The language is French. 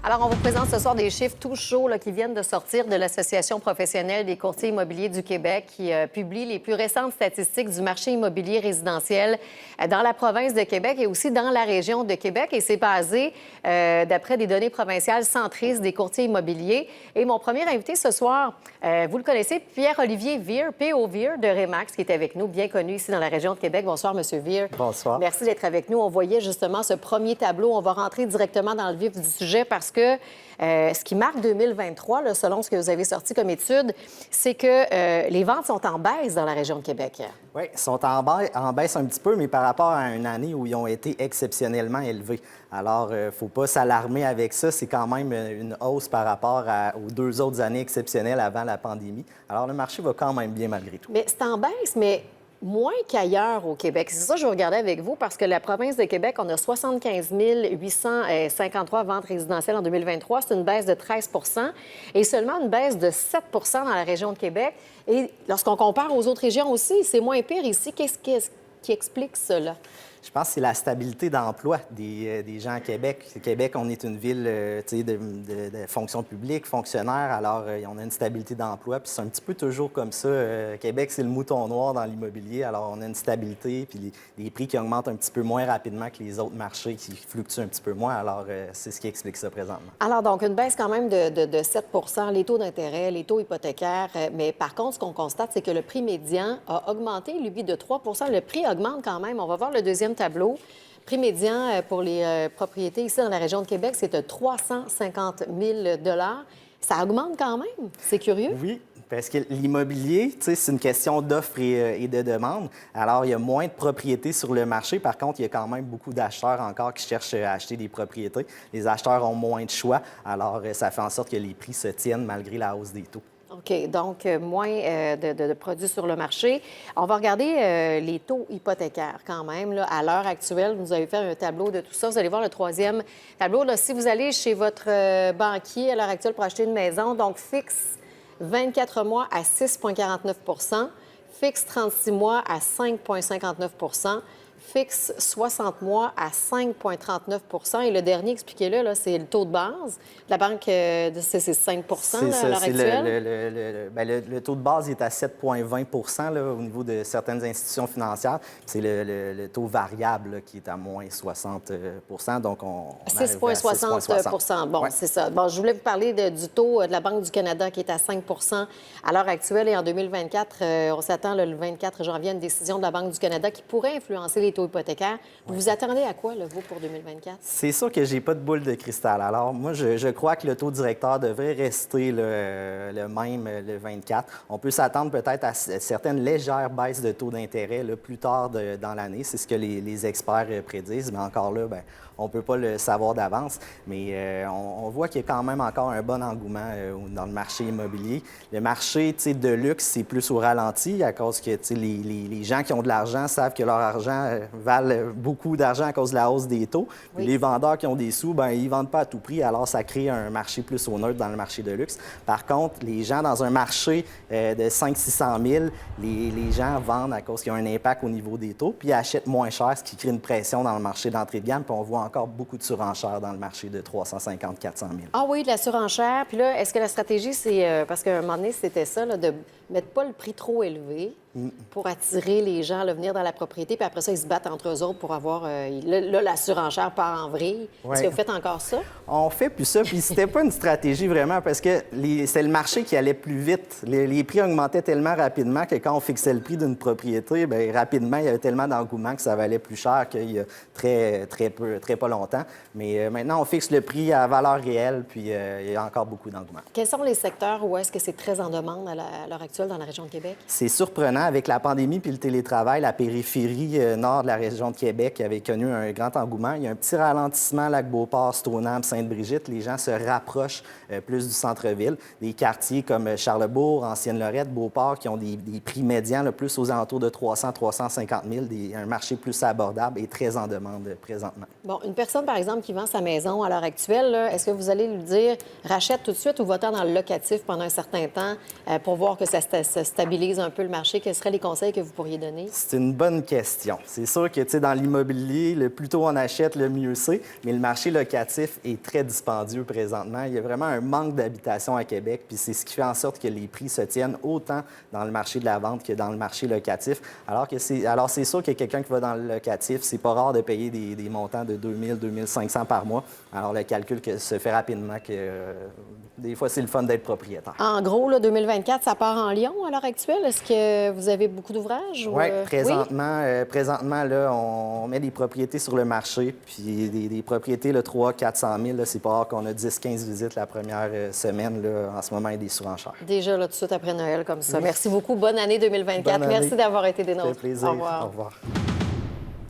Alors, on vous présente ce soir des chiffres tout chauds là, qui viennent de sortir de l'Association professionnelle des courtiers immobiliers du Québec qui publie les plus récentes statistiques du marché immobilier résidentiel dans la province de Québec et aussi dans la région de Québec. Et c'est basé d'après des données provinciales centristes des courtiers immobiliers. Et mon premier invité ce soir, vous le connaissez, Pierre-Olivier Vire, P.O. Vire de Remax, qui est avec nous, bien connu ici dans la région de Québec. Bonsoir, M. Vire. Bonsoir. Merci d'être avec nous. On voyait justement ce premier tableau. On va rentrer directement dans le vif du sujet parce que ce qui marque 2023, là, selon ce que vous avez sorti comme étude, c'est que les ventes sont en baisse dans la région de Québec. Oui, ils sont en baisse un petit peu, mais par rapport à une année où ils ont été exceptionnellement élevés. Alors, il ne faut pas s'alarmer avec ça. C'est quand même une hausse par rapport aux 2 autres années exceptionnelles avant la pandémie. Alors, le marché va quand même bien malgré tout. Mais c'est en baisse, mais moins qu'ailleurs au Québec. C'est ça que je regardais avec vous, parce que la province de Québec, on a 75 853 ventes résidentielles en 2023. C'est une baisse de 13 et seulement une baisse de 7 dans la région de Québec. Et lorsqu'on compare aux autres régions aussi, c'est moins pire ici. Qu'est-ce qui explique cela? Je pense que c'est la stabilité d'emploi des gens à Québec. Québec, on est une ville de fonction publique, fonctionnaire, alors on a une stabilité d'emploi. Puis c'est un petit peu toujours comme ça. Québec, c'est le mouton noir dans l'immobilier, alors on a une stabilité, puis les prix qui augmentent un petit peu moins rapidement que les autres marchés qui fluctuent un petit peu moins. Alors c'est ce qui explique ça présentement. Alors donc, une baisse quand même de 7 les taux d'intérêt, les taux hypothécaires. Mais par contre, ce qu'on constate, c'est que le prix médian a augmenté, lui, de 3 Le prix augmente quand même. On va voir le deuxième tableau. Prix médian pour les propriétés ici dans la région de Québec, c'est de 350 000 Ça augmente quand même. C'est curieux. Oui, parce que l'immobilier, c'est une question d'offre et de demande. Alors, il y a moins de propriétés sur le marché. Par contre, il y a quand même beaucoup d'acheteurs encore qui cherchent à acheter des propriétés. Les acheteurs ont moins de choix. Alors, ça fait en sorte que les prix se tiennent malgré la hausse des taux. OK. Donc, moins de produits sur le marché. On va regarder les taux hypothécaires quand même. Là, à l'heure actuelle, vous avez fait un tableau de tout ça. Vous allez voir le troisième tableau. Là, si vous allez chez votre banquier à l'heure actuelle pour acheter une maison, donc fixe 24 mois à 6,49 fixe 36 mois à 5,59 fixe 60 mois à 5,39 et le dernier, expliquez-le, là, c'est le taux de base. La banque, c'est 5 là, à l'heure actuelle. Le taux de base est à 7,20 là, au niveau de certaines institutions financières. C'est le taux variable là, qui est à moins 60 donc on 6,60 Bon, c'est ça. Bon, je voulais vous parler du taux de la Banque du Canada qui est à 5 à l'heure actuelle. Et en 2024, on s'attend le 24 janvier à une décision de la Banque du Canada qui pourrait influencer les taux hypothécaires. Vous vous attendez à quoi, là, vous, pour 2024? C'est sûr que j'ai pas de boule de cristal. Alors, moi, je crois que le taux directeur devrait rester le même le 24. On peut s'attendre peut-être à certaines légères baisses de taux d'intérêt plus tard dans l'année. C'est ce que les experts prédisent. Mais encore là, bien, on ne peut pas le savoir d'avance. Mais on voit qu'il y a quand même encore un bon engouement dans le marché immobilier. Le marché de luxe, c'est plus au ralenti à cause que les gens qui ont de l'argent savent que leur argent valent beaucoup d'argent à cause de la hausse des taux. Puis les vendeurs qui ont des sous, bien, ils ne vendent pas à tout prix. Alors, ça crée un marché plus au neutre dans le marché de luxe. Par contre, les gens dans un marché de 500-600 000, les gens vendent à cause qu'il y a un impact au niveau des taux, puis ils achètent moins cher, ce qui crée une pression dans le marché d'entrée de gamme. Puis on voit encore beaucoup de surenchères dans le marché de 350-400 000. Ah oui, de la surenchère. Puis là, est-ce que la stratégie, c'est... parce qu'à un moment donné, c'était ça, là, de mettre pas le prix trop élevé pour attirer les gens à venir dans la propriété, puis après ça, ils se battent entre eux autres pour avoir... là, la surenchère part en vrille. Ouais. Est-ce que vous faites encore ça? On fait plus ça, puis c'était pas une stratégie vraiment, parce que c'est le marché qui allait plus vite. Les prix augmentaient tellement rapidement que quand on fixait le prix d'une propriété, bien, rapidement, il y avait tellement d'engouement que ça valait plus cher qu'il y a très pas longtemps. Mais maintenant, on fixe le prix à valeur réelle, puis il y a encore beaucoup d'engouement. Quels sont les secteurs où est-ce que c'est très en demande à l'heure actuelle dans la région de Québec? C'est surprenant. Avec la pandémie puis le télétravail, la périphérie nord de la région de Québec avait connu un grand engouement. Il y a un petit ralentissement à Lac-Beauport, Stoneham, Sainte-Brigitte. Les gens se rapprochent plus du centre-ville. Des quartiers comme Charlebourg, Ancienne-Lorette, Beauport, qui ont des prix médians plus aux alentours de 300-350 000, un marché plus abordable et très en demande présentement. Bon, une personne, par exemple, qui vend sa maison à l'heure actuelle, est-ce que vous allez lui dire rachète tout de suite ou va-t'en dans le locatif pendant un certain temps pour voir que ça stabilise un peu le marché? quels seraient les conseils que vous pourriez donner? C'est une bonne question. C'est sûr que, tu sais, dans l'immobilier, le plus tôt on achète, le mieux c'est. Mais le marché locatif est très dispendieux présentement. Il y a vraiment un manque d'habitation à Québec. Puis c'est ce qui fait en sorte que les prix se tiennent autant dans le marché de la vente que dans le marché locatif. Alors c'est sûr que quelqu'un qui va dans le locatif, c'est pas rare de payer des montants de 2000, 2500 par mois. Alors le calcul se fait rapidement que des fois, c'est le fun d'être propriétaire. En gros, là, 2024, ça part en Lyon à l'heure actuelle. Est-ce que vous avez beaucoup d'ouvrages? Oui, présentement là, on met des propriétés sur le marché, puis des propriétés, là, 300 400 000, là, c'est pas rare qu'on a 10-15 visites la première semaine. Là, en ce moment, il y a des surenchères. Déjà, là, tout de suite après Noël, comme ça. Merci beaucoup. Bonne année 2024. Bonne année. Merci d'avoir été des nôtres. Ça fait plaisir. Au revoir. Au revoir.